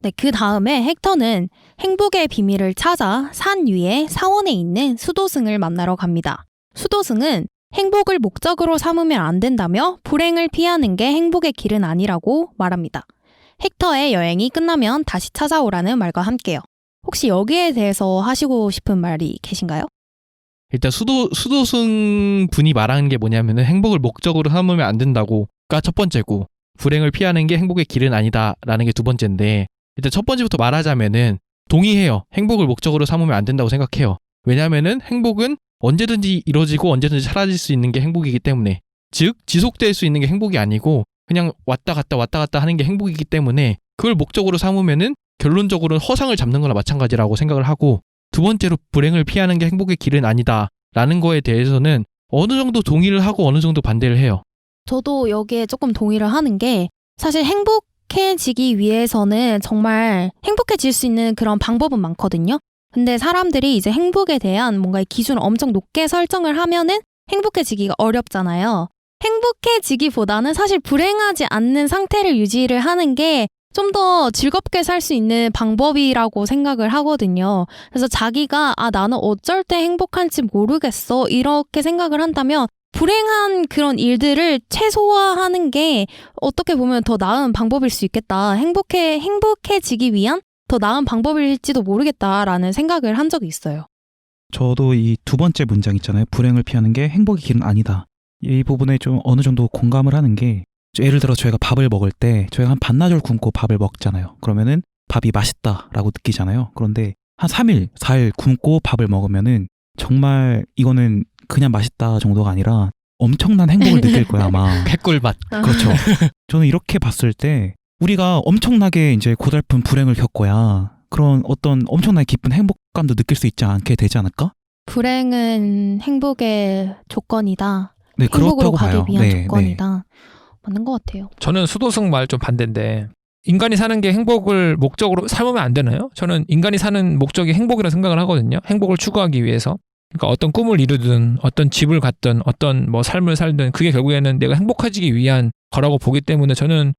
네, 그 다음에 헥터는 행복의 비밀을 찾아 산 위에 사원에 있는 수도승을 만나러 갑니다. 수도승은 행복을 목적으로 삼으면 안 된다며 불행을 피하는 게 행복의 길은 아니라고 말합니다. 헥터의 여행이 끝나면 다시 찾아오라는 말과 함께요. 혹시 여기에 대해서 하시고 싶은 말이 계신가요? 일단 수도승 분이 말하는 게 뭐냐면은 행복을 목적으로 삼으면 안 된다고가 첫 번째고, 불행을 피하는 게 행복의 길은 아니다라는 게 두 번째인데, 일단 첫 번째부터 말하자면은 동의해요. 행복을 목적으로 삼으면 안 된다고 생각해요. 왜냐면은 행복은 언제든지 이루어지고 언제든지 사라질 수 있는 게 행복이기 때문에, 즉 지속될 수 있는 게 행복이 아니고 그냥 왔다 갔다 하는 게 행복이기 때문에 그걸 목적으로 삼으면은 결론적으로는 허상을 잡는 거나 마찬가지라고 생각을 하고, 두 번째로 불행을 피하는 게 행복의 길은 아니다라는 거에 대해서는 어느 정도 동의를 하고 어느 정도 반대를 해요. 저도 여기에 조금 동의를 하는 게, 사실 행복해지기 위해서는 정말 행복해질 수 있는 그런 방법은 많거든요. 근데 사람들이 이제 행복에 대한 뭔가의 기준을 엄청 높게 설정을 하면은 행복해지기가 어렵잖아요. 행복해지기보다는 사실 불행하지 않는 상태를 유지를 하는 게 좀 더 즐겁게 살 수 있는 방법이라고 생각을 하거든요. 그래서 자기가 나는 어쩔 때 행복할지 모르겠어 이렇게 생각을 한다면 불행한 그런 일들을 최소화하는 게 어떻게 보면 더 나은 방법일 수 있겠다. 행복해지기 위한 더 나은 방법일지도 모르겠다라는 생각을 한 적이 있어요. 저도 이 두 번째 문장 있잖아요. 불행을 피하는 게 행복의 길은 아니다. 이 부분에 좀 어느 정도 공감을 하는 게, 예를 들어 저희가 밥을 먹을 때 저희가 한 반나절 굶고 밥을 먹잖아요. 그러면은 밥이 맛있다라고 느끼잖아요. 그런데 한 3일, 4일 굶고 밥을 먹으면은 정말 이거는 그냥 맛있다 정도가 아니라 엄청난 행복을 느낄 거야, 아마. 개꿀맛. 그렇죠. 저는 이렇게 봤을 때 우리가 엄청나게 이제 고달픈 불행을 겪어야 그런 어떤 엄청나게 깊은 행복감도 느낄 수 있지 않게 되지 않을까? 불행은 행복의 조건이다. 네, 행복으로 그렇다고 가기 봐요. 위한 네, 조건이다. 맞는 것 같아요. 저는 수도승 말 좀 반대인데, 인간이 사는 게 행복을 목적으로 삼으면 안 되나요? 저는 인간이 사는 목적이 행복이라고 생각을 하거든요. 행복을 추구하기 위해서. 그러니까 어떤 꿈을 이루든 어떤 집을 갖든 어떤 뭐 삶을 살든 그게 결국에는 내가 행복해지기 위한 거라고 보기 때문에, 저는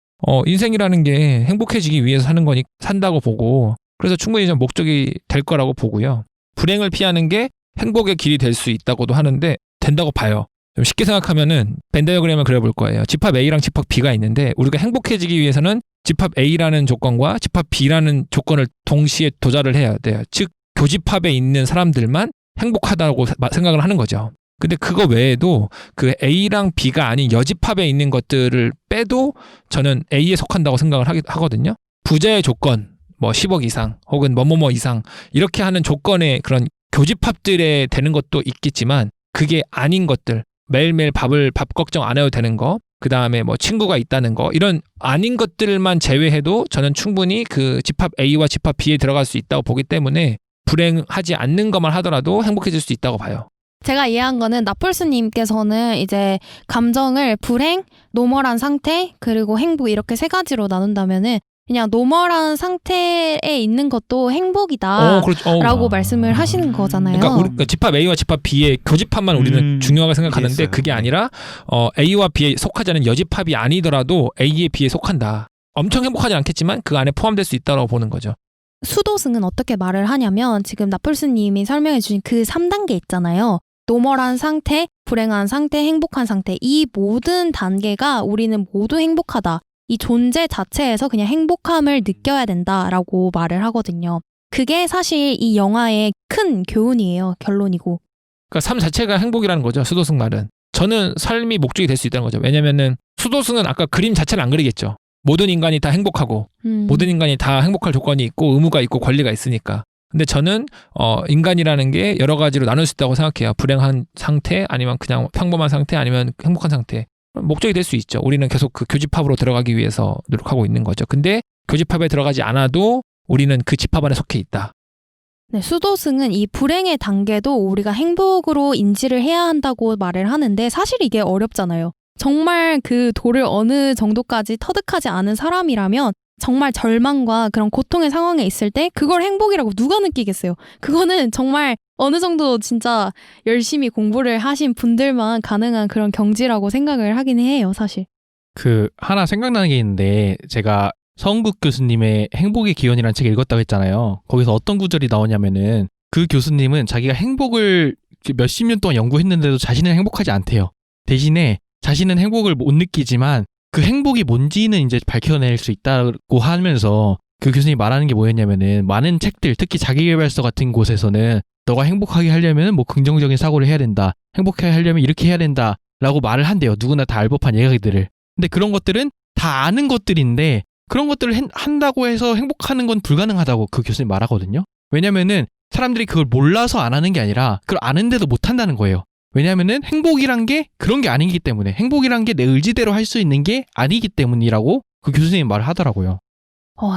인생이라는 게 행복해지기 위해서 사는 거니 산다고 보고, 그래서 충분히 좀 목적이 될 거라고 보고요. 불행을 피하는 게 행복의 길이 될 수 있다고도 하는데 된다고 봐요. 좀 쉽게 생각하면은 벤 다이어그램을 그려볼 거예요. 집합 A랑 집합 B가 있는데, 우리가 행복해지기 위해서는 집합 A라는 조건과 집합 B라는 조건을 동시에 도달을 해야 돼요. 즉 교집합에 있는 사람들만 행복하다고 생각을 하는 거죠. 근데 그거 외에도 그 A랑 B가 아닌 여집합에 있는 것들을 빼도 저는 A에 속한다고 생각을 하거든요. 부자의 조건, 뭐 10억 이상 혹은 뭐뭐뭐 이상 이렇게 하는 조건의 그런 교집합들에 되는 것도 있겠지만, 그게 아닌 것들, 매일매일 밥 걱정 안 해도 되는 거, 그 다음에 뭐 친구가 있다는 거, 이런 아닌 것들만 제외해도 저는 충분히 그 집합 A와 집합 B에 들어갈 수 있다고 보기 때문에, 불행하지 않는 것만 하더라도 행복해질 수 있다고 봐요. 제가 이해한 거는, 나폴스님께서는 이제 감정을 불행, 노멀한 상태, 그리고 행복 이렇게 세 가지로 나눈다면은 그냥 노멀한 상태에 있는 것도 행복이다 그렇죠. 라고 말씀을 하시는 거잖아요. 그러니까 집합 A와 집합 B의 교집합만 우리는 중요하게 생각하는데, 이해했어요. 그게 아니라 A와 B에 속하지 않은 여집합이 아니더라도 A에 B에 속한다. 엄청 행복하지 않겠지만 그 안에 포함될 수 있다고 보는 거죠. 수도승은 어떻게 말을 하냐면, 지금 나폴스님이 설명해 주신 그 3단계 있잖아요. 노멀한 상태, 불행한 상태, 행복한 상태, 이 모든 단계가 우리는 모두 행복하다. 이 존재 자체에서 그냥 행복함을 느껴야 된다라고 말을 하거든요. 그게 사실 이 영화의 큰 교훈이에요. 결론이고. 그러니까 삶 자체가 행복이라는 거죠. 수도승 말은. 저는 삶이 목적이 될 수 있다는 거죠. 왜냐면은 수도승은 아까 그림 자체를 안 그리겠죠. 모든 인간이 다 행복하고 모든 인간이 다 행복할 조건이 있고 의무가 있고 권리가 있으니까. 근데 저는 인간이라는 게 여러 가지로 나눌 수 있다고 생각해요. 불행한 상태, 아니면 그냥 평범한 상태, 아니면 행복한 상태. 목적이 될 수 있죠. 우리는 계속 그 교집합으로 들어가기 위해서 노력하고 있는 거죠. 근데 교집합에 들어가지 않아도 우리는 그 집합 안에 속해 있다. 네, 수도승은 이 불행의 단계도 우리가 행복으로 인지를 해야 한다고 말을 하는데, 사실 이게 어렵잖아요. 정말 그 도를 어느 정도까지 터득하지 않은 사람이라면 정말 절망과 그런 고통의 상황에 있을 때 그걸 행복이라고 누가 느끼겠어요. 그거는 정말 어느 정도 진짜 열심히 공부를 하신 분들만 가능한 그런 경지라고 생각을 하긴 해요, 사실. 그 하나 생각나는 게 있는데, 제가 서은국 교수님의 행복의 기원이라는 책을 읽었다고 했잖아요. 거기서 어떤 구절이 나오냐면은 그 교수님은 자기가 행복을 몇십 년 동안 연구했는데도 자신은 행복하지 않대요. 대신에 자신은 행복을 못 느끼지만 그 행복이 뭔지는 이제 밝혀낼 수 있다고 하면서 그 교수님이 말하는 게 뭐였냐면은 많은 책들, 특히 자기계발서 같은 곳에서는 너가 행복하게 하려면 뭐 긍정적인 사고를 해야 된다. 행복하게 하려면 이렇게 해야 된다. 라고 말을 한대요. 누구나 다 알 법한 이야기들을. 근데 그런 것들은 다 아는 것들인데 그런 것들을 한다고 해서 행복하는 건 불가능하다고 그 교수님 말하거든요. 왜냐면은 사람들이 그걸 몰라서 안 하는 게 아니라 그걸 아는데도 못 한다는 거예요. 왜냐면은 행복이란 게 그런 게 아니기 때문에 행복이란 게 내 의지대로 할 수 있는 게 아니기 때문이라고 그 교수님이 말을 하더라고요.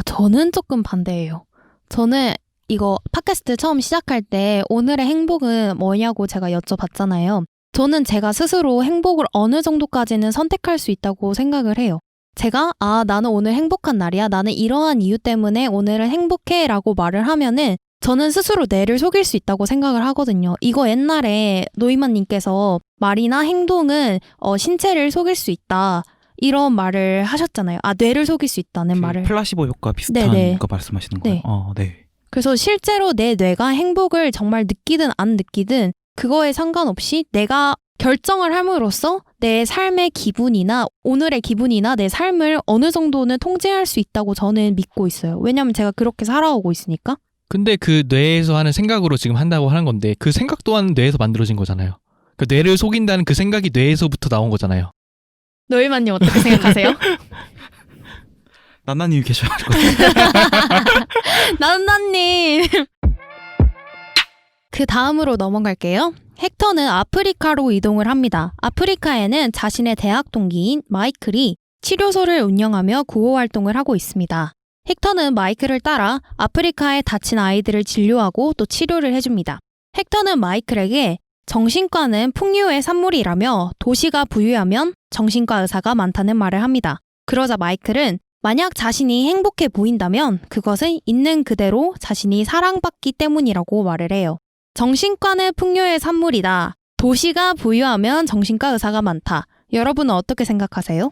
저는 조금 반대예요. 저는 이거 팟캐스트 처음 시작할 때 오늘의 행복은 뭐냐고 제가 여쭤봤잖아요. 저는 제가 스스로 행복을 어느 정도까지는 선택할 수 있다고 생각을 해요. 제가 나는 오늘 행복한 날이야. 나는 이러한 이유 때문에 오늘은 행복해 라고 말을 하면은 저는 스스로 뇌를 속일 수 있다고 생각을 하거든요. 이거 옛날에 노이만님께서 말이나 행동은 신체를 속일 수 있다. 이런 말을 하셨잖아요. 뇌를 속일 수 있다는 말을. 플라시보 효과 비슷한 네네. 거 말씀하시는 거예요? 네. 네. 그래서 실제로 내 뇌가 행복을 정말 느끼든 안 느끼든 그거에 상관없이 내가 결정을 함으로써 내 삶의 기분이나 오늘의 기분이나 내 삶을 어느 정도는 통제할 수 있다고 저는 믿고 있어요. 왜냐면 제가 그렇게 살아오고 있으니까. 근데 그 뇌에서 하는 생각으로 지금 한다고 하는 건데 그 생각 또한 뇌에서 만들어진 거잖아요. 그 뇌를 속인다는 그 생각이 뇌에서부터 나온 거잖아요. 노이만님 어떻게 생각하세요? 난나님이 계셔야 할 것 같아요. 난나님. 그 다음으로 넘어갈게요. 헥터는 아프리카로 이동을 합니다. 아프리카에는 자신의 대학 동기인 마이클이 치료소를 운영하며 구호 활동을 하고 있습니다. 헥터는 마이클을 따라 아프리카에 다친 아이들을 진료하고 또 치료를 해줍니다. 헥터는 마이클에게 정신과는 풍요의 산물이라며 도시가 부유하면 정신과 의사가 많다는 말을 합니다. 그러자 마이클은 만약 자신이 행복해 보인다면 그것은 있는 그대로 자신이 사랑받기 때문이라고 말을 해요. 정신과는 풍요의 산물이다. 도시가 부유하면 정신과 의사가 많다. 여러분은 어떻게 생각하세요?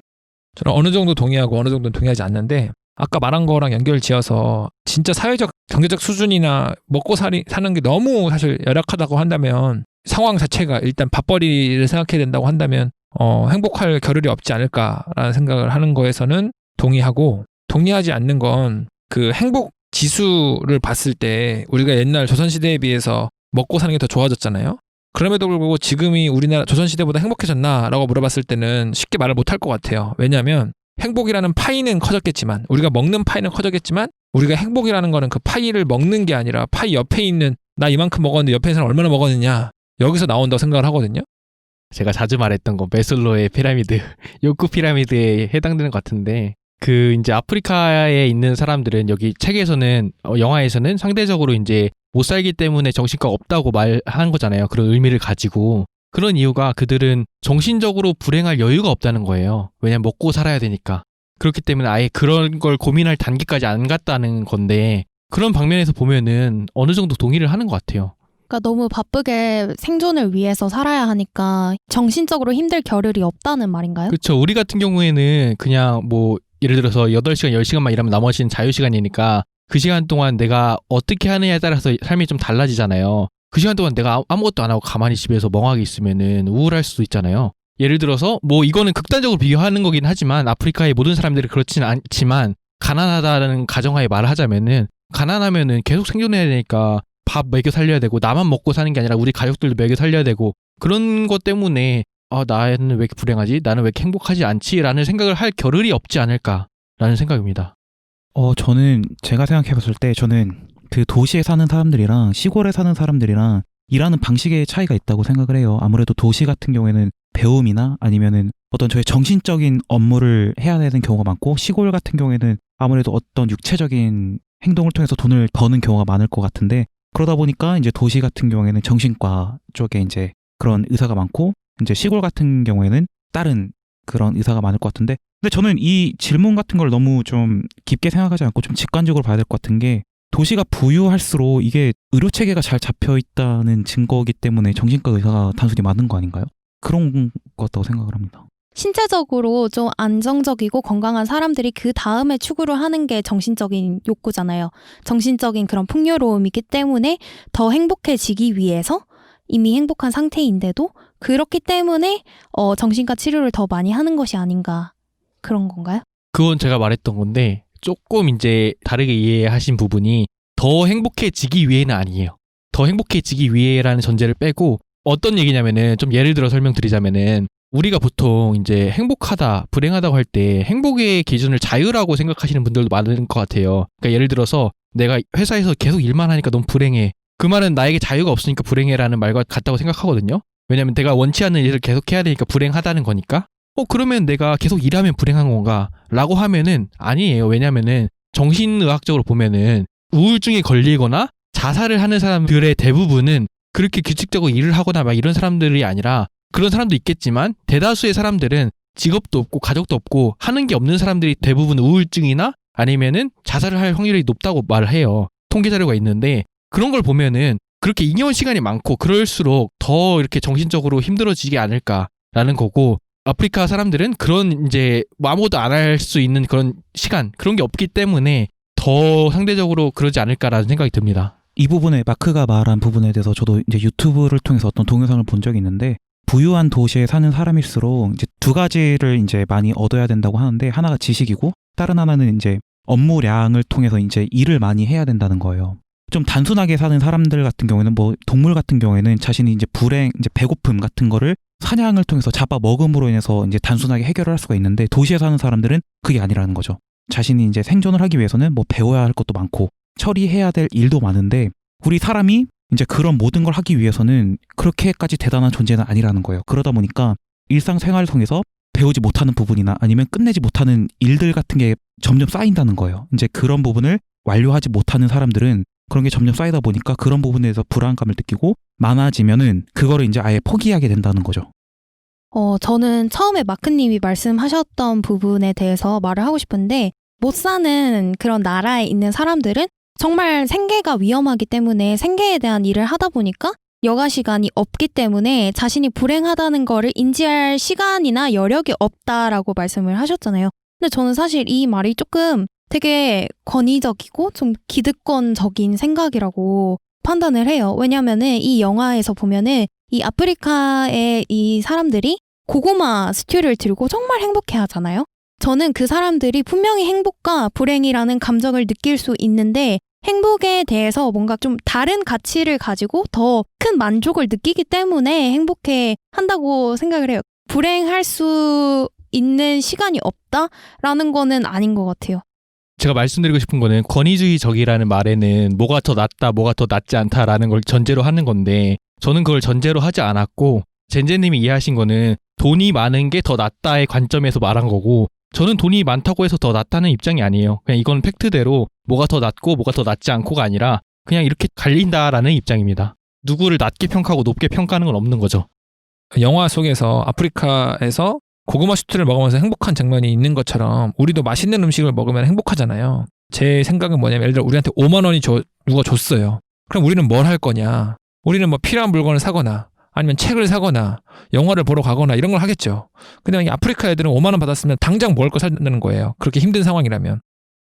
저는 어느 정도 동의하고 어느 정도는 동의하지 않는데 아까 말한 거랑 연결 지어서 진짜 사회적 경제적 수준이나 먹고 사는 게 너무 사실 열악하다고 한다면 상황 자체가 일단 밥벌이를 생각해야 된다고 한다면 행복할 겨를이 없지 않을까라는 생각을 하는 거에서는 동의하고, 동의하지 않는 건 그 행복 지수를 봤을 때 우리가 옛날 조선시대에 비해서 먹고 사는 게 더 좋아졌잖아요. 그럼에도 불구하고 지금이 우리나라 조선시대보다 행복해졌나라고 물어봤을 때는 쉽게 말을 못할 것 같아요. 왜냐하면 행복이라는 파이는 커졌겠지만, 우리가 먹는 파이는 커졌겠지만 우리가 행복이라는 거는 그 파이를 먹는 게 아니라 파이 옆에 있는 나 이만큼 먹었는데 옆에 있는 사람 얼마나 먹었느냐, 여기서 나온다고 생각을 하거든요. 제가 자주 말했던 거 메슬로의 피라미드, 욕구 피라미드에 해당되는 것 같은데 그 이제 아프리카에 있는 사람들은 여기 책에서는 영화에서는 상대적으로 이제 못 살기 때문에 정신과가 없다고 말하는 거잖아요. 그런 의미를 가지고. 그런 이유가 그들은 정신적으로 불행할 여유가 없다는 거예요. 왜냐면 먹고 살아야 되니까. 그렇기 때문에 아예 그런 걸 고민할 단계까지 안 갔다는 건데 그런 방면에서 보면은 어느 정도 동의를 하는 것 같아요. 그러니까 너무 바쁘게 생존을 위해서 살아야 하니까 정신적으로 힘들 겨를이 없다는 말인가요? 그렇죠. 우리 같은 경우에는 그냥 뭐 예를 들어서 8시간, 10시간만 일하면 나머지는 자유시간이니까 그 시간 동안 내가 어떻게 하느냐에 따라서 삶이 좀 달라지잖아요. 그 시간 동안 내가 아무것도 안 하고 가만히 집에서 멍하게 있으면은 우울할 수도 있잖아요. 예를 들어서 뭐 이거는 극단적으로 비교하는 거긴 하지만 아프리카의 모든 사람들이 그렇지는 않지만 가난하다는 가정하에 말을 하자면은 가난하면은 계속 생존해야 되니까 밥 먹여 살려야 되고 나만 먹고 사는 게 아니라 우리 가족들도 먹여 살려야 되고 그런 것 때문에 나는 왜 이렇게 불행하지? 나는 왜 이렇게 행복하지 않지? 라는 생각을 할 겨를이 없지 않을까라는 생각입니다. 저는 제가 생각해봤을 때 저는 그 도시에 사는 사람들이랑 시골에 사는 사람들이랑 일하는 방식의 차이가 있다고 생각을 해요. 아무래도 도시 같은 경우에는 배움이나 아니면은 어떤 저의 정신적인 업무를 해야 되는 경우가 많고 시골 같은 경우에는 아무래도 어떤 육체적인 행동을 통해서 돈을 버는 경우가 많을 것 같은데 그러다 보니까 이제 도시 같은 경우에는 정신과 쪽에 이제 그런 의사가 많고 이제 시골 같은 경우에는 다른 그런 의사가 많을 것 같은데 근데 저는 이 질문 같은 걸 너무 좀 깊게 생각하지 않고 좀 직관적으로 봐야 될 것 같은 게 도시가 부유할수록 이게 의료 체계가 잘 잡혀 있다는 증거이기 때문에 정신과 의사가 단순히 많은 거 아닌가요? 그런 것 같다고 생각을 합니다. 신체적으로 좀 안정적이고 건강한 사람들이 그 다음에 추구를 하는 게 정신적인 욕구잖아요. 정신적인 그런 풍요로움이기 때문에 더 행복해지기 위해서 이미 행복한 상태인데도 그렇기 때문에 정신과 치료를 더 많이 하는 것이 아닌가 그런 건가요? 그건 제가 말했던 건데 조금 이제 다르게 이해하신 부분이 더 행복해지기 위해는 아니에요. 더 행복해지기 위해라는 전제를 빼고 어떤 얘기냐면은 좀 예를 들어 설명드리자면은 우리가 보통 이제 행복하다, 불행하다고 할 때 행복의 기준을 자유라고 생각하시는 분들도 많은 것 같아요. 그러니까 예를 들어서 내가 회사에서 계속 일만 하니까 너무 불행해. 그 말은 나에게 자유가 없으니까 불행해라는 말과 같다고 생각하거든요. 왜냐면 내가 원치 않는 일을 계속 해야 되니까 불행하다는 거니까. 그러면 내가 계속 일하면 불행한 건가? 라고 하면은 아니에요. 왜냐면은 정신의학적으로 보면은 우울증에 걸리거나 자살을 하는 사람들의 대부분은 그렇게 규칙적으로 일을 하거나 막 이런 사람들이 아니라 그런 사람도 있겠지만 대다수의 사람들은 직업도 없고 가족도 없고 하는 게 없는 사람들이 대부분 우울증이나 아니면은 자살을 할 확률이 높다고 말을 해요. 통계 자료가 있는데 그런 걸 보면은 그렇게 잉여운 시간이 많고 그럴수록 더 이렇게 정신적으로 힘들어지지 않을까라는 거고 아프리카 사람들은 그런 이제 아무것도 안 할 수 있는 그런 시간 그런 게 없기 때문에 더 상대적으로 그러지 않을까라는 생각이 듭니다. 이 부분에 마크가 말한 부분에 대해서 저도 이제 유튜브를 통해서 어떤 동영상을 본 적이 있는데 부유한 도시에 사는 사람일수록 이제 두 가지를 이제 많이 얻어야 된다고 하는데 하나가 지식이고 다른 하나는 이제 업무량을 통해서 이제 일을 많이 해야 된다는 거예요. 좀 단순하게 사는 사람들 같은 경우에는 뭐 동물 같은 경우에는 자신이 이제 불행, 이제 배고픔 같은 거를 사냥을 통해서 잡아 먹음으로 인해서 이제 단순하게 해결을 할 수가 있는데 도시에 사는 사람들은 그게 아니라는 거죠. 자신이 이제 생존을 하기 위해서는 뭐 배워야 할 것도 많고 처리해야 될 일도 많은데 우리 사람이 이제 그런 모든 걸 하기 위해서는 그렇게까지 대단한 존재는 아니라는 거예요. 그러다 보니까 일상생활을 통해서 배우지 못하는 부분이나 아니면 끝내지 못하는 일들 같은 게 점점 쌓인다는 거예요. 이제 그런 부분을 완료하지 못하는 사람들은 그런 게 점점 쌓이다 보니까 그런 부분에 대해서 불안감을 느끼고 많아지면은 그거를 이제 아예 포기하게 된다는 거죠. 저는 처음에 마크님이 말씀하셨던 부분에 대해서 말을 하고 싶은데 못 사는 그런 나라에 있는 사람들은 정말 생계가 위험하기 때문에 생계에 대한 일을 하다 보니까 여가 시간이 없기 때문에 자신이 불행하다는 거를 인지할 시간이나 여력이 없다라고 말씀을 하셨잖아요. 근데 저는 사실 이 말이 조금 되게 권위적이고 좀 기득권적인 생각이라고 판단을 해요. 왜냐면은 이 영화에서 보면은 이 아프리카의 이 사람들이 고구마 스튜를 들고 정말 행복해 하잖아요. 저는 그 사람들이 분명히 행복과 불행이라는 감정을 느낄 수 있는데 행복에 대해서 뭔가 좀 다른 가치를 가지고 더 큰 만족을 느끼기 때문에 행복해 한다고 생각을 해요. 불행할 수 있는 시간이 없다라는 거는 아닌 것 같아요. 제가 말씀드리고 싶은 거는 권위주의적이라는 말에는 뭐가 더 낫다, 뭐가 더 낫지 않다라는 걸 전제로 하는 건데 저는 그걸 전제로 하지 않았고 젠제님이 이해하신 거는 돈이 많은 게 더 낫다의 관점에서 말한 거고 저는 돈이 많다고 해서 더 낫다는 입장이 아니에요. 그냥 이건 팩트대로 뭐가 더 낫고 뭐가 더 낫지 않고가 아니라 그냥 이렇게 갈린다라는 입장입니다. 누구를 낮게 평가하고 높게 평가하는 건 없는 거죠. 영화 속에서 아프리카에서 고구마 슈트를 먹으면서 행복한 장면이 있는 것처럼 우리도 맛있는 음식을 먹으면 행복하잖아요. 제 생각은 뭐냐면 예를 들어 우리한테 5만 원이 누가 줬어요. 그럼 우리는 뭘 할 거냐? 우리는 뭐 필요한 물건을 사거나 아니면 책을 사거나 영화를 보러 가거나 이런 걸 하겠죠. 근데 이 아프리카 애들은 5만 원 받았으면 당장 먹을 거 사는 거예요. 그렇게 힘든 상황이라면.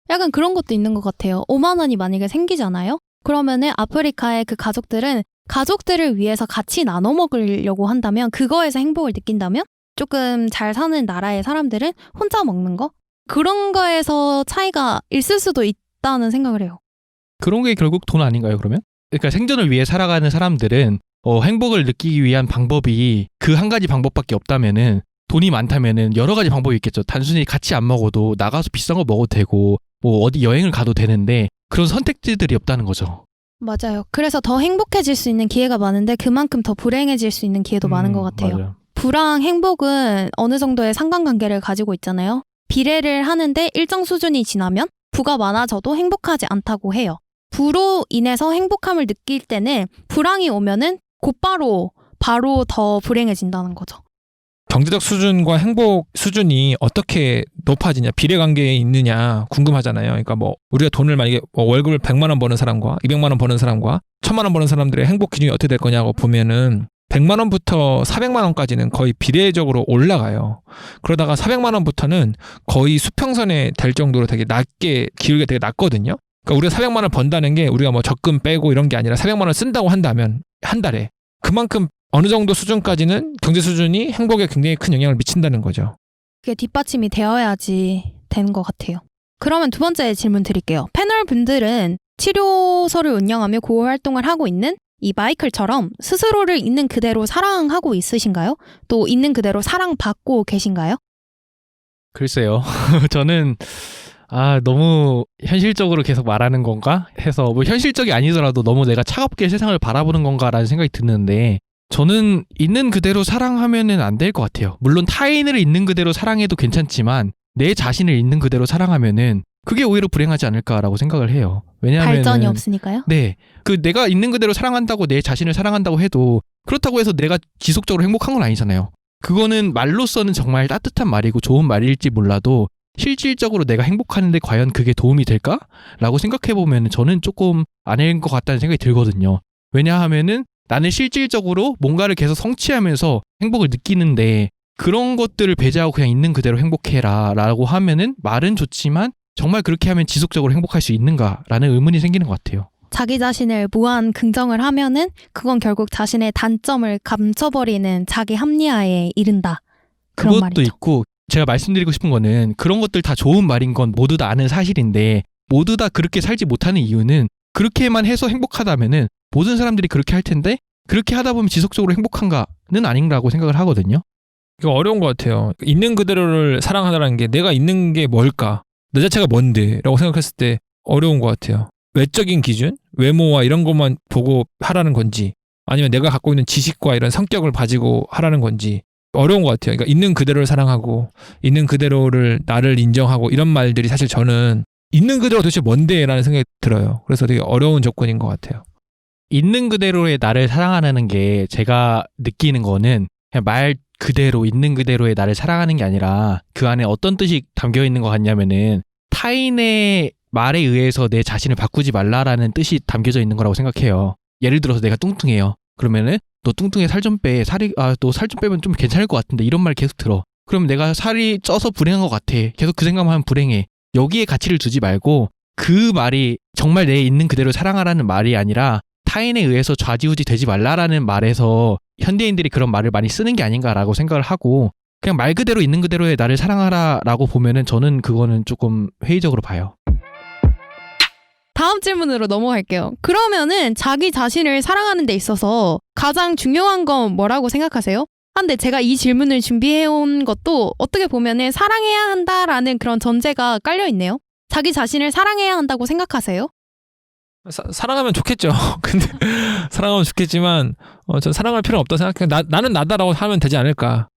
약간 그런 것도 있는 것 같아요. 5만 원이 만약에 생기잖아요. 그러면은 아프리카의 그 가족들은 가족들을 위해서 같이 나눠 먹으려고 한다면 그거에서 행복을 느낀다면 조금 잘 사는 나라의 사람들은 혼자 먹는 거? 그런 거에서 차이가 있을 수도 있다는 생각을 해요. 그런 게 결국 돈 아닌가요, 그러면? 그러니까 생존을 위해 살아가는 사람들은 행복을 느끼기 위한 방법이 그 한 가지 방법밖에 없다면은 돈이 많다면은 여러 가지 방법이 있겠죠. 단순히 같이 안 먹어도 나가서 비싼 거 먹어도 되고 뭐 어디 여행을 가도 되는데 그런 선택지들이 없다는 거죠. 맞아요. 그래서 더 행복해질 수 있는 기회가 많은데 그만큼 더 불행해질 수 있는 기회도 많은 것 같아요. 맞아요. 부랑 행복은 어느 정도의 상관관계를 가지고 있잖아요. 비례를 하는데 일정 수준이 지나면 부가 많아져도 행복하지 않다고 해요. 부로 인해서 행복함을 느낄 때는 불황이 오면은 곧바로 바로 더 불행해진다는 거죠. 경제적 수준과 행복 수준이 어떻게 높아지냐, 비례관계에 있느냐 궁금하잖아요. 그러니까 뭐 우리가 돈을 만약에 월급을 100만 원 버는 사람과 200만 원 버는 사람과 1000만 원 버는 사람들의 행복 기준이 어떻게 될 거냐고 보면은 100만 원부터 400만 원까지는 거의 비례적으로 올라가요. 그러다가 400만 원부터는 거의 수평선에 될 정도로 되게 낮게 기울기가 되게 낮거든요. 그러니까 우리가 400만 원을 번다는 게 우리가 뭐 적금 빼고 이런 게 아니라 400만 원을 쓴다고 한다면 한 달에 그만큼 어느 정도 수준까지는 경제 수준이 행복에 굉장히 큰 영향을 미친다는 거죠. 그게 뒷받침이 되어야지 되는 것 같아요. 그러면 두 번째 질문 드릴게요. 패널 분들은 치료소를 운영하며 구호 활동을 하고 있는 이 마이클처럼 스스로를 있는 그대로 사랑하고 있으신가요? 또 있는 그대로 사랑받고 계신가요? 글쎄요. 저는 너무 현실적으로 계속 말하는 건가 해서 뭐 현실적이 아니더라도 너무 내가 차갑게 세상을 바라보는 건가라는 생각이 드는데 저는 있는 그대로 사랑하면은 안 될 것 같아요. 물론 타인을 있는 그대로 사랑해도 괜찮지만 내 자신을 있는 그대로 사랑하면은 그게 오히려 불행하지 않을까라고 생각을 해요. 왜냐하면 발전이 없으니까요? 네. 그 내가 있는 그대로 사랑한다고 내 자신을 사랑한다고 해도 그렇다고 해서 내가 지속적으로 행복한 건 아니잖아요. 그거는 말로서는 정말 따뜻한 말이고 좋은 말일지 몰라도 실질적으로 내가 행복하는데 과연 그게 도움이 될까? 라고 생각해보면 저는 조금 아닌 것 같다는 생각이 들거든요. 왜냐하면은 나는 실질적으로 뭔가를 계속 성취하면서 행복을 느끼는데 그런 것들을 배제하고 그냥 있는 그대로 행복해라 라고 하면은 말은 좋지만 정말 그렇게 하면 지속적으로 행복할 수 있는가라는 의문이 생기는 것 같아요. 자기 자신을 무한 긍정을 하면은 그건 결국 자신의 단점을 감춰버리는 자기 합리화에 이른다. 그런 그것도 말이죠. 있고 제가 말씀드리고 싶은 거는 그런 것들 다 좋은 말인 건 모두 다 아는 사실인데 모두 다 그렇게 살지 못하는 이유는 그렇게만 해서 행복하다면은 모든 사람들이 그렇게 할 텐데 그렇게 하다 보면 지속적으로 행복한가는 아닌가라고 생각을 하거든요. 이거 어려운 것 같아요. 있는 그대로를 사랑하다라는 게 내가 있는 게 뭘까? 내 자체가 뭔데? 라고 생각했을 때 어려운 것 같아요. 외적인 기준? 외모와 이런 것만 보고 하라는 건지 아니면 내가 갖고 있는 지식과 이런 성격을 가지고 하라는 건지 어려운 것 같아요. 그러니까 있는 그대로를 사랑하고 있는 그대로를 나를 인정하고 이런 말들이 사실 저는 있는 그대로 도대체 뭔데? 라는 생각이 들어요. 그래서 되게 어려운 조건인 것 같아요. 있는 그대로의 나를 사랑하는 게 제가 느끼는 거는 그냥 말 그대로 있는 그대로의 나를 사랑하는 게 아니라 그 안에 어떤 뜻이 담겨 있는 것 같냐면은 타인의 말에 의해서 내 자신을 바꾸지 말라라는 뜻이 담겨져 있는 거라고 생각해요. 예를 들어서 내가 뚱뚱해요. 그러면은 너 뚱뚱해 살 좀 빼. 너 살 좀 빼면 좀 괜찮을 것 같은데 이런 말 계속 들어. 그럼 내가 살이 쪄서 불행한 것 같아. 계속 그 생각만 하면 불행해. 여기에 가치를 두지 말고 그 말이 정말 내 있는 그대로 사랑하라는 말이 아니라 타인에 의해서 좌지우지 되지 말라라는 말에서 현대인들이 그런 말을 많이 쓰는 게 아닌가라고 생각을 하고 그냥 말 그대로 있는 그대로의 나를 사랑하라라고 보면은 저는 그거는 조금 회의적으로 봐요. 다음 질문으로 넘어갈게요. 그러면은 자기 자신을 사랑하는 데 있어서 가장 중요한 건 뭐라고 생각하세요? 근데 제가 이 질문을 준비해온 것도 어떻게 보면은 사랑해야 한다라는 그런 전제가 깔려있네요. 자기 자신을 사랑해야 한다고 생각하세요? 사랑하면 좋겠죠. 근데 사랑하면 좋겠지만 전 사랑할 필요는 없다고 생각해요. 나는 나다라고 하면 되지 않을까.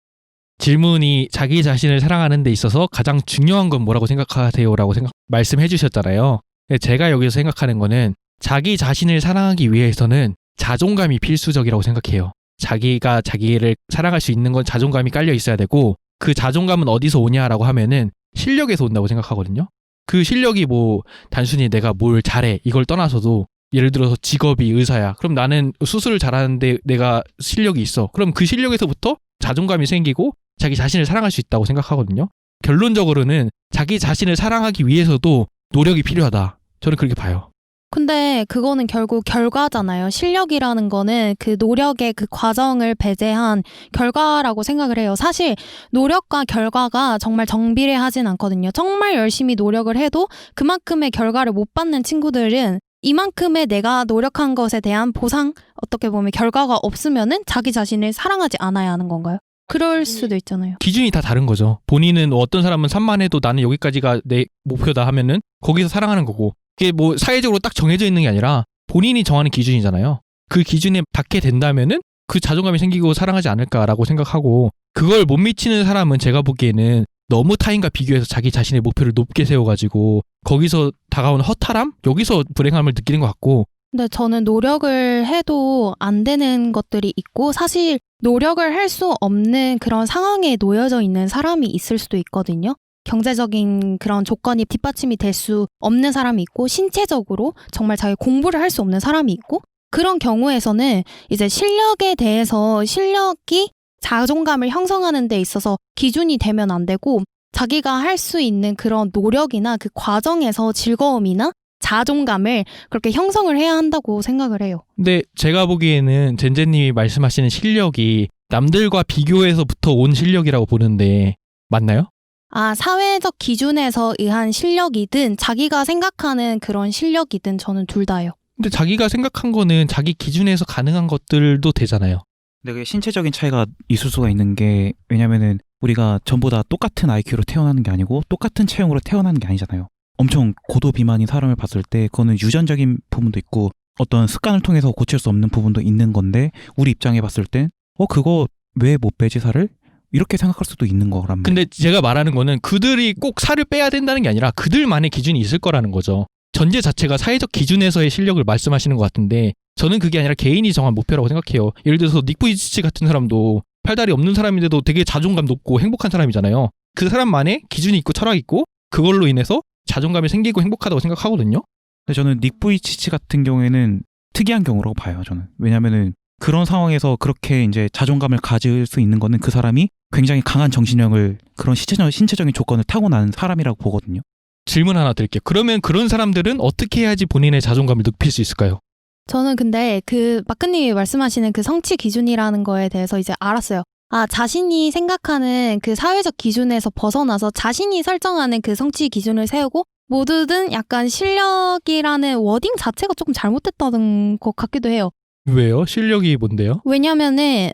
질문이 자기 자신을 사랑하는 데 있어서 가장 중요한 건 뭐라고 생각하세요라고 말씀해 주셨잖아요. 제가 여기서 생각하는 거는 자기 자신을 사랑하기 위해서는 자존감이 필수적이라고 생각해요. 자기가 자기를 사랑할 수 있는 건 자존감이 깔려 있어야 되고 그 자존감은 어디서 오냐라고 하면은 실력에서 온다고 생각하거든요. 그 실력이 뭐 단순히 내가 뭘 잘해 이걸 떠나서도 예를 들어서 직업이 의사야. 그럼 나는 수술을 잘하는데 내가 실력이 있어. 그럼 그 실력에서부터 자존감이 생기고 자기 자신을 사랑할 수 있다고 생각하거든요. 결론적으로는 자기 자신을 사랑하기 위해서도 노력이 필요하다. 저는 그렇게 봐요. 근데 그거는 결국 결과잖아요. 실력이라는 거는 그 노력의 그 과정을 배제한 결과라고 생각을 해요. 사실 노력과 결과가 정말 정비례하진 않거든요. 정말 열심히 노력을 해도 그만큼의 결과를 못 받는 친구들은 이만큼의 내가 노력한 것에 대한 보상, 어떻게 보면 결과가 없으면은 자기 자신을 사랑하지 않아야 하는 건가요? 그럴 수도 있잖아요. 기준이 다 다른 거죠. 본인은 어떤 사람은 산만해도 나는 여기까지가 내 목표다 하면은 거기서 사랑하는 거고 이게 뭐 사회적으로 딱 정해져 있는 게 아니라 본인이 정하는 기준이잖아요. 그 기준에 닿게 된다면은 그 자존감이 생기고 사랑하지 않을까라고 생각하고 그걸 못 미치는 사람은 제가 보기에는 너무 타인과 비교해서 자기 자신의 목표를 높게 세워가지고 거기서 다가오는 허탈함? 여기서 불행함을 느끼는 것 같고 근데 저는 노력을 해도 안 되는 것들이 있고 사실 노력을 할 수 없는 그런 상황에 놓여져 있는 사람이 있을 수도 있거든요. 경제적인 그런 조건이 뒷받침이 될 수 없는 사람이 있고 신체적으로 정말 자기 공부를 할 수 없는 사람이 있고 그런 경우에서는 이제 실력에 대해서 실력이 자존감을 형성하는 데 있어서 기준이 되면 안 되고 자기가 할 수 있는 그런 노력이나 그 과정에서 즐거움이나 자존감을 그렇게 형성을 해야 한다고 생각을 해요. 근데 제가 보기에는 젠제님이 말씀하시는 실력이 남들과 비교해서부터 온 실력이라고 보는데 맞나요? 사회적 기준에서 의한 실력이든 자기가 생각하는 그런 실력이든 저는 둘 다요. 근데 자기가 생각한 거는 자기 기준에서 가능한 것들도 되잖아요. 근데 그게 신체적인 차이가 있을 수가 있는 게 왜냐면은 우리가 전부 다 똑같은 IQ로 태어나는 게 아니고 똑같은 체형으로 태어나는 게 아니잖아요. 엄청 고도 비만인 사람을 봤을 때 그거는 유전적인 부분도 있고 어떤 습관을 통해서 고칠 수 없는 부분도 있는 건데 우리 입장에 봤을 땐 그거 왜 못 빼지 살을? 이렇게 생각할 수도 있는 거란 말이에요. 근데 제가 말하는 거는 그들이 꼭 살을 빼야 된다는 게 아니라 그들만의 기준이 있을 거라는 거죠. 전제 자체가 사회적 기준에서의 실력을 말씀하시는 것 같은데 저는 그게 아니라 개인이 정한 목표라고 생각해요. 예를 들어서 닉 부이치치 같은 사람도 팔다리 없는 사람인데도 되게 자존감 높고 행복한 사람이잖아요. 그 사람만의 기준이 있고 철학이 있고 그걸로 인해서 자존감이 생기고 행복하다고 생각하거든요. 근데 저는 닉 부이치치 같은 경우에는 특이한 경우라고 봐요. 저는 왜냐면은 그런 상황에서 그렇게 이제 자존감을 가질 수 있는 거는 그 사람이 굉장히 강한 정신력을 그런 신체적인 조건을 타고난 사람이라고 보거든요. 질문 하나 드릴게요. 그러면 그런 사람들은 어떻게 해야지 본인의 자존감을 높일 수 있을까요? 저는 근데 그 마크님이 말씀하시는 그 성취 기준이라는 거에 대해서 이제 알았어요. 자신이 생각하는 그 사회적 기준에서 벗어나서 자신이 설정하는 그 성취 기준을 세우고 모두든 약간 실력이라는 워딩 자체가 조금 잘못됐다는 것 같기도 해요. 왜요? 실력이 뭔데요? 왜냐면은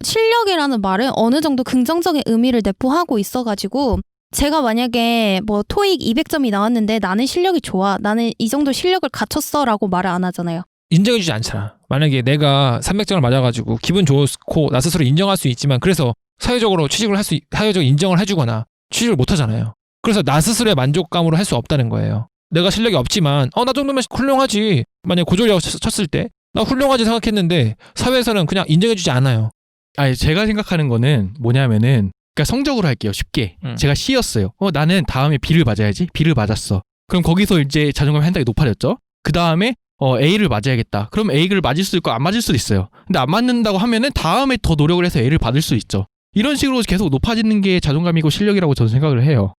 실력이라는 말은 어느 정도 긍정적인 의미를 내포하고 있어가지고 제가 만약에 뭐 토익 200점이 나왔는데 나는 실력이 좋아, 나는 이 정도 실력을 갖췄어 라고 말을 안 하잖아요. 인정해주지 않잖아. 만약에 내가 300점을 맞아가지고 기분 좋고 나 스스로 인정할 수 있지만 그래서 사회적으로 취직을 사회적 인정을 해주거나 취직을 못하잖아요. 그래서 나 스스로의 만족감으로 할 수 없다는 거예요. 내가 실력이 없지만 나 정도면 훌륭하지. 만약에 고졸이라고 쳤을 때 나 훌륭하지 생각했는데 사회에서는 그냥 인정해주지 않아요. 아니 제가 생각하는 거는 뭐냐면은 그러니까 성적으로 할게요. 쉽게. 제가 C였어요. 나는 다음에 B를 맞아야지. B를 맞았어. 그럼 거기서 이제 자존감이 한 단계 높아졌죠. 그 다음에 A를 맞아야겠다. 그럼 A를 맞을 수도 있고 안 맞을 수도 있어요. 근데 안 맞는다고 하면은 다음에 더 노력을 해서 A를 받을 수 있죠. 이런 식으로 계속 높아지는 게 자존감이고 실력이라고 저는 생각을 해요.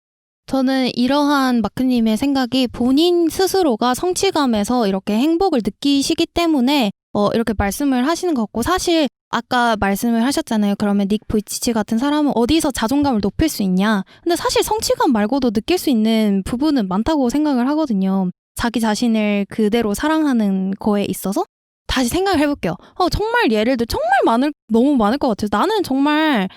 저는 이러한 마크님의 생각이 본인 스스로가 성취감에서 이렇게 행복을 느끼시기 때문에 이렇게 말씀을 하시는 것 같고 사실 아까 말씀을 하셨잖아요. 그러면 닉 부이치치 같은 사람은 어디서 자존감을 높일 수 있냐. 근데 사실 성취감 말고도 느낄 수 있는 부분은 많다고 생각을 하거든요. 자기 자신을 그대로 사랑하는 거에 있어서 다시 생각을 해볼게요. 정말 예를 들어 너무 많을 것 같아요. 나는 정말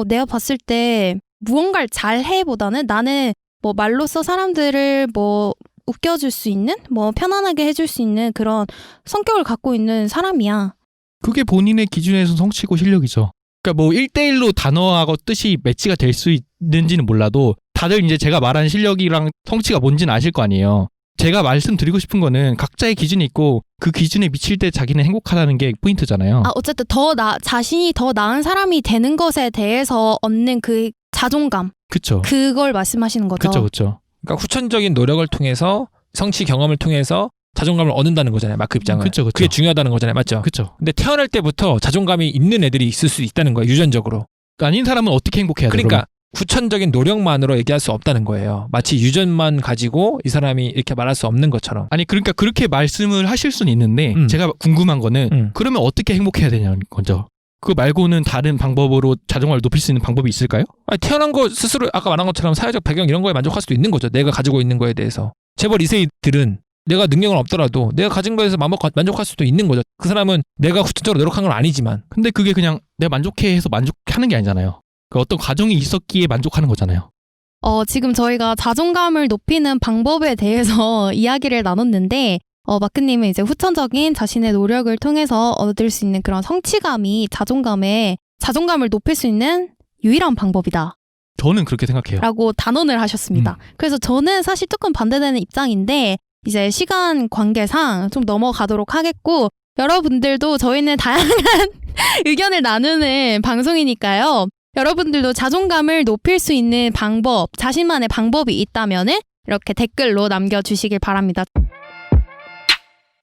내가 봤을 때 무언가를 잘해보다는 나는 뭐 말로써 사람들을 뭐 웃겨줄 수 있는 뭐 편안하게 해줄 수 있는 그런 성격을 갖고 있는 사람이야. 그게 본인의 기준에서 성취고 실력이죠. 그러니까 뭐 1대1로 단어하고 뜻이 매치가 될 수 있는지는 몰라도 다들 이제 제가 말한 실력이랑 성취가 뭔지는 아실 거 아니에요. 제가 말씀드리고 싶은 거는 각자의 기준이 있고 그 기준에 미칠 때 자기는 행복하다는 게 포인트잖아요. 어쨌든 자신이 더 나은 사람이 되는 것에 대해서 얻는 그 자존감. 그쵸. 그걸 말씀하시는 거죠. 그쵸. 그러니까 후천적인 노력을 통해서 성취 경험을 통해서 자존감을 얻는다는 거잖아요. 마크 입장은. 그쵸. 그게 중요하다는 거잖아요. 맞죠? 그쵸. 근데 태어날 때부터 자존감이 있는 애들이 있을 수 있다는 거예요. 유전적으로. 아닌 사람은 어떻게 행복해야 돼요? 그러니까 후천적인 노력만으로 얘기할 수 없다는 거예요. 마치 유전만 가지고 이 사람이 이렇게 말할 수 없는 것처럼. 아니 그러니까 그렇게 말씀을 하실 수는 있는데 제가 궁금한 거는 그러면 어떻게 행복해야 되냐는 거죠. 그거 말고는 다른 방법으로 자존감을 높일 수 있는 방법이 있을까요? 태어난 거 스스로 아까 말한 것처럼 사회적 배경 이런 거에 만족할 수도 있는 거죠. 내가 가지고 있는 거에 대해서. 재벌 2세들은 내가 능력은 없더라도 내가 가진 거에서 만족할 수도 있는 거죠. 그 사람은 내가 후천적으로 노력한 건 아니지만. 근데 그게 그냥 내가 만족해 해서 만족하는 게 아니잖아요. 그 어떤 과정이 있었기에 만족하는 거잖아요. 지금 저희가 자존감을 높이는 방법에 대해서 이야기를 나눴는데 마크님은 이제 후천적인 자신의 노력을 통해서 얻을 수 있는 그런 성취감이 자존감을 높일 수 있는 유일한 방법이다. 저는 그렇게 생각해요. 라고 단언을 하셨습니다. 그래서 저는 사실 조금 반대되는 입장인데 이제 시간 관계상 좀 넘어가도록 하겠고 여러분들도 저희는 다양한 의견을 나누는 방송이니까요. 여러분들도 자존감을 높일 수 있는 방법, 자신만의 방법이 있다면은 이렇게 댓글로 남겨주시길 바랍니다.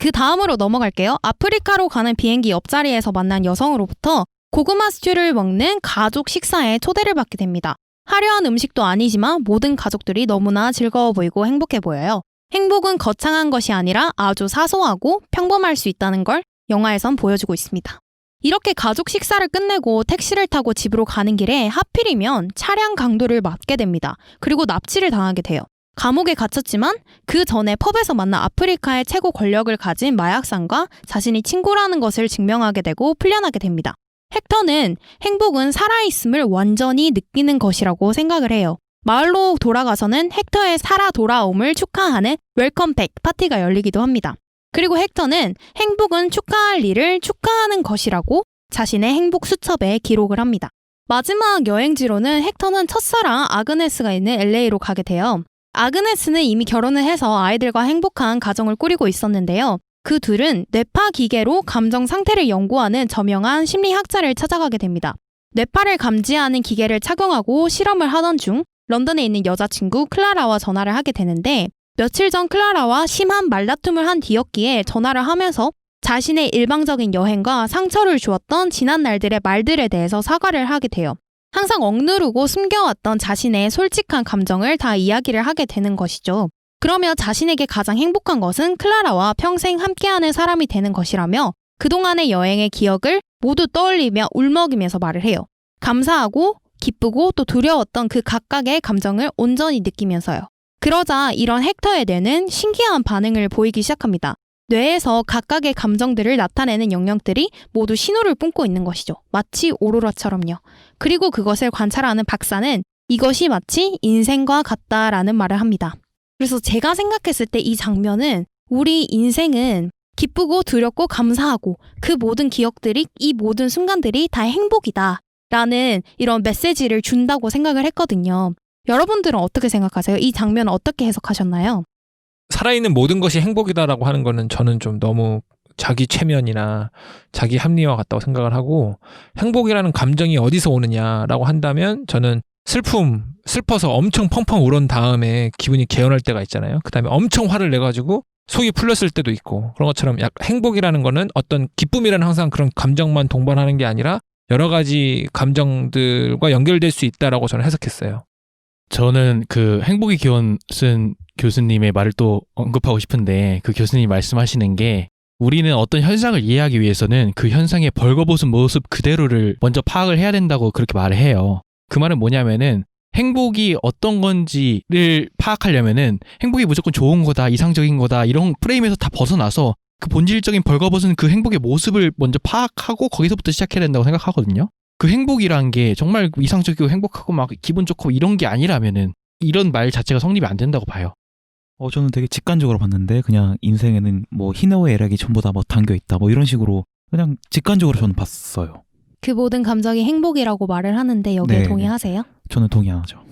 그 다음으로 넘어갈게요. 아프리카로 가는 비행기 옆자리에서 만난 여성으로부터 고구마 스튜를 먹는 가족 식사에 초대를 받게 됩니다. 화려한 음식도 아니지만 모든 가족들이 너무나 즐거워 보이고 행복해 보여요. 행복은 거창한 것이 아니라 아주 사소하고 평범할 수 있다는 걸 영화에선 보여주고 있습니다. 이렇게 가족 식사를 끝내고 택시를 타고 집으로 가는 길에 하필이면 차량 강도를 맞게 됩니다. 그리고 납치를 당하게 돼요. 감옥에 갇혔지만 그 전에 펍에서 만난 아프리카의 최고 권력을 가진 마약상과 자신이 친구라는 것을 증명하게 되고 풀려나게 됩니다. 헥터는 행복은 살아있음을 완전히 느끼는 것이라고 생각을 해요. 마을로 돌아가서는 헥터의 살아 돌아옴을 축하하는 웰컴백 파티가 열리기도 합니다. 그리고 헥터는 행복은 축하할 일을 축하하는 것이라고 자신의 행복 수첩에 기록을 합니다. 마지막 여행지로는 헥터는 첫사랑 아그네스가 있는 LA로 가게 돼요. 아그네스는 이미 결혼을 해서 아이들과 행복한 가정을 꾸리고 있었는데요. 그 둘은 뇌파 기계로 감정 상태를 연구하는 저명한 심리학자를 찾아가게 됩니다. 뇌파를 감지하는 기계를 착용하고 실험을 하던 중 런던에 있는 여자친구 클라라와 전화를 하게 되는데 며칠 전 클라라와 심한 말다툼을 한 뒤였기에 전화를 하면서 자신의 일방적인 여행과 상처를 주었던 지난 날들의 말들에 대해서 사과를 하게 돼요. 항상 억누르고 숨겨왔던 자신의 솔직한 감정을 다 이야기를 하게 되는 것이죠. 그러며 자신에게 가장 행복한 것은 클라라와 평생 함께하는 사람이 되는 것이라며 그동안의 여행의 기억을 모두 떠올리며 울먹이면서 말을 해요. 감사하고 기쁘고 또 두려웠던 그 각각의 감정을 온전히 느끼면서요. 그러자 이런 헥터의 뇌는 신기한 반응을 보이기 시작합니다. 뇌에서 각각의 감정들을 나타내는 영역들이 모두 신호를 뿜고 있는 것이죠. 마치 오로라처럼요. 그리고 그것을 관찰하는 박사는 이것이 마치 인생과 같다라는 말을 합니다. 그래서 제가 생각했을 때 이 장면은 우리 인생은 기쁘고 두렵고 감사하고 그 모든 기억들이 이 모든 순간들이 다 행복이다 라는 이런 메시지를 준다고 생각을 했거든요. 여러분들은 어떻게 생각하세요? 이 장면은 어떻게 해석하셨나요? 살아있는 모든 것이 행복이다라고 하는 거는 저는 좀 너무 자기 최면이나 자기 합리화 같다고 생각을 하고 행복이라는 감정이 어디서 오느냐라고 한다면 저는 슬퍼서 엄청 펑펑 울은 다음에 기분이 개운할 때가 있잖아요. 그 다음에 엄청 화를 내가지고 속이 풀렸을 때도 있고 그런 것처럼 행복이라는 거는 어떤 기쁨이라는 항상 그런 감정만 동반하는 게 아니라 여러 가지 감정들과 연결될 수 있다라고 저는 해석했어요. 저는 그 행복의 기원 쓴 교수님의 말을 또 언급하고 싶은데 그 교수님이 말씀하시는 게 우리는 어떤 현상을 이해하기 위해서는 그 현상의 벌거벗은 모습 그대로를 먼저 파악을 해야 된다고 그렇게 말을 해요. 그 말은 뭐냐면은 행복이 어떤 건지를 파악하려면은 행복이 무조건 좋은 거다, 이상적인 거다 이런 프레임에서 다 벗어나서 그 본질적인 벌거벗은 그 행복의 모습을 먼저 파악하고 거기서부터 시작해야 된다고 생각하거든요. 그 행복이란 게 정말 이상적이고 행복하고 막 기분 좋고 이런 게 아니라면은 이런 말 자체가 성립이 안 된다고 봐요. 저는 되게 직관적으로 봤는데 그냥 인생에는 뭐 희노애 애락이 전부 다 뭐 담겨 있다 뭐 이런 식으로 그냥 직관적으로 저는 봤어요. 그 모든 감정이 행복이라고 말을 하는데 여기에 네. 동의하세요? 저는 동의하죠.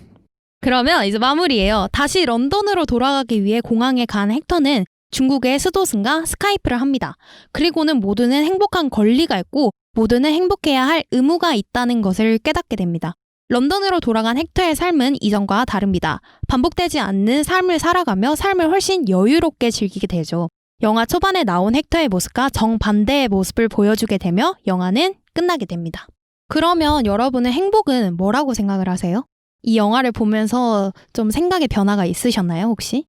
그러면 이제 마무리예요. 다시 런던으로 돌아가기 위해 공항에 간 헥터는 중국의 스도슨과 스카이프를 합니다. 그리고는 모두는 행복한 권리가 있고 모두는 행복해야 할 의무가 있다는 것을 깨닫게 됩니다. 런던으로 돌아간 헥터의 삶은 이전과 다릅니다. 반복되지 않는 삶을 살아가며 삶을 훨씬 여유롭게 즐기게 되죠. 영화 초반에 나온 헥터의 모습과 정반대의 모습을 보여주게 되며 영화는 끝나게 됩니다. 그러면 여러분은 행복은 뭐라고 생각을 하세요? 이 영화를 보면서 좀 생각의 변화가 있으셨나요, 혹시?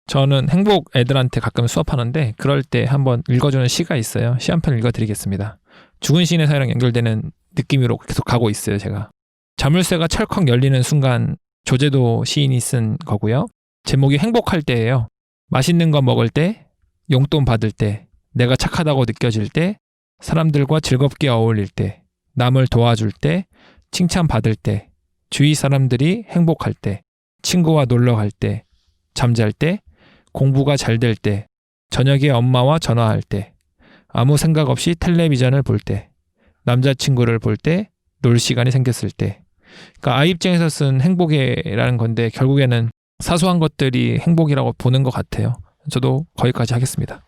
저는 행복 애들한테 가끔 수업하는데 그럴 때 한번 읽어주는 시가 있어요. 시 한 편 읽어드리겠습니다. 죽은 시인의 사회랑 연결되는 느낌으로 계속 가고 있어요, 제가. 자물쇠가 철컥 열리는 순간 조제도 시인이 쓴 거고요. 제목이 행복할 때예요. 맛있는 거 먹을 때, 용돈 받을 때, 내가 착하다고 느껴질 때, 사람들과 즐겁게 어울릴 때, 남을 도와줄 때, 칭찬받을 때, 주위 사람들이 행복할 때, 친구와 놀러 갈 때, 잠잘 때, 공부가 잘 될 때, 저녁에 엄마와 전화할 때, 아무 생각 없이 텔레비전을 볼 때, 남자친구를 볼 때, 놀 시간이 생겼을 때. 그러니까 아이 입장에서 쓴 행복이라는 건데 결국에는 사소한 것들이 행복이라고 보는 것 같아요. 저도 거기까지 하겠습니다.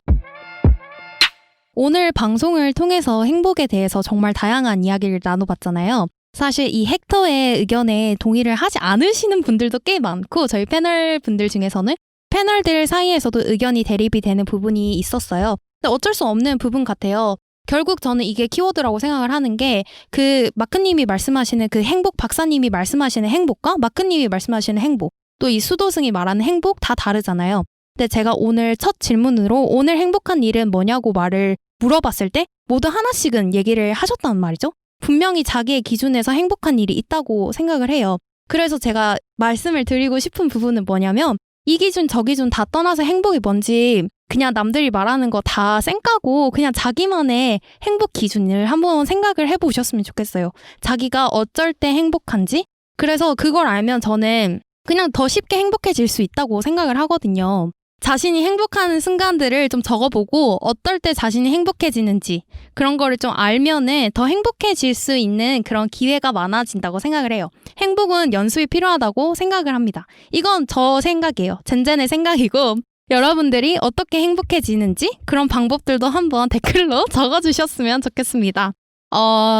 오늘 방송을 통해서 행복에 대해서 정말 다양한 이야기를 나눠봤잖아요. 사실 이 헥터의 의견에 동의를 하지 않으시는 분들도 꽤 많고 저희 패널 분들 중에서는 패널들 사이에서도 의견이 대립이 되는 부분이 있었어요. 근데 어쩔 수 없는 부분 같아요. 결국 저는 이게 키워드라고 생각을 하는 게 그 마크님이 말씀하시는 그 행복, 박사님이 말씀하시는 행복과 마크님이 말씀하시는 행복, 또 이 수도승이 말하는 행복 다 다르잖아요. 근데 제가 오늘 첫 질문으로 오늘 행복한 일은 뭐냐고 말을 물어봤을 때 모두 하나씩은 얘기를 하셨단 말이죠. 분명히 자기의 기준에서 행복한 일이 있다고 생각을 해요. 그래서 제가 말씀을 드리고 싶은 부분은 뭐냐면 이 기준 저 기준 다 떠나서 행복이 뭔지 그냥 남들이 말하는 거 다 쌩까고 그냥 자기만의 행복 기준을 한번 생각을 해보셨으면 좋겠어요. 자기가 어쩔 때 행복한지. 그래서 그걸 알면 저는 그냥 더 쉽게 행복해질 수 있다고 생각을 하거든요. 자신이 행복한 순간들을 좀 적어보고 어떨 때 자신이 행복해지는지 그런 거를 좀 알면은 더 행복해질 수 있는 그런 기회가 많아진다고 생각을 해요. 행복은 연습이 필요하다고 생각을 합니다. 이건 저 생각이에요. 젠젠의 생각이고 여러분들이 어떻게 행복해지는지 그런 방법들도 한번 댓글로 적어주셨으면 좋겠습니다.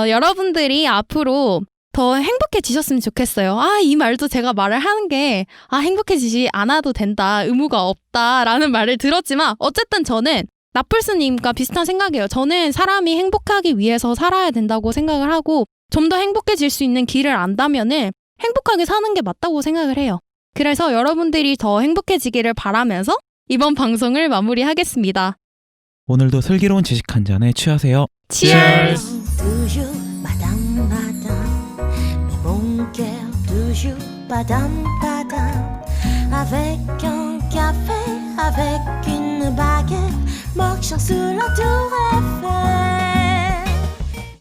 여러분들이 앞으로 더 행복해지셨으면 좋겠어요. 이 말도 제가 말을 하는 게 행복해지지 않아도 된다, 의무가 없다라는 말을 들었지만 어쨌든 저는 나플스님과 비슷한 생각이에요. 저는 사람이 행복하기 위해서 살아야 된다고 생각을 하고 좀 더 행복해질 수 있는 길을 안다면은 행복하게 사는 게 맞다고 생각을 해요. 그래서 여러분들이 더 행복해지기를 바라면서 이번 방송을 마무리하겠습니다. 오늘도 슬기로운 지식 한 잔에 취하세요. Cheers! Toujours madame madame mais mon cœur toujours padam padam avec un café avec une baguette marchant sous la tour Eiffel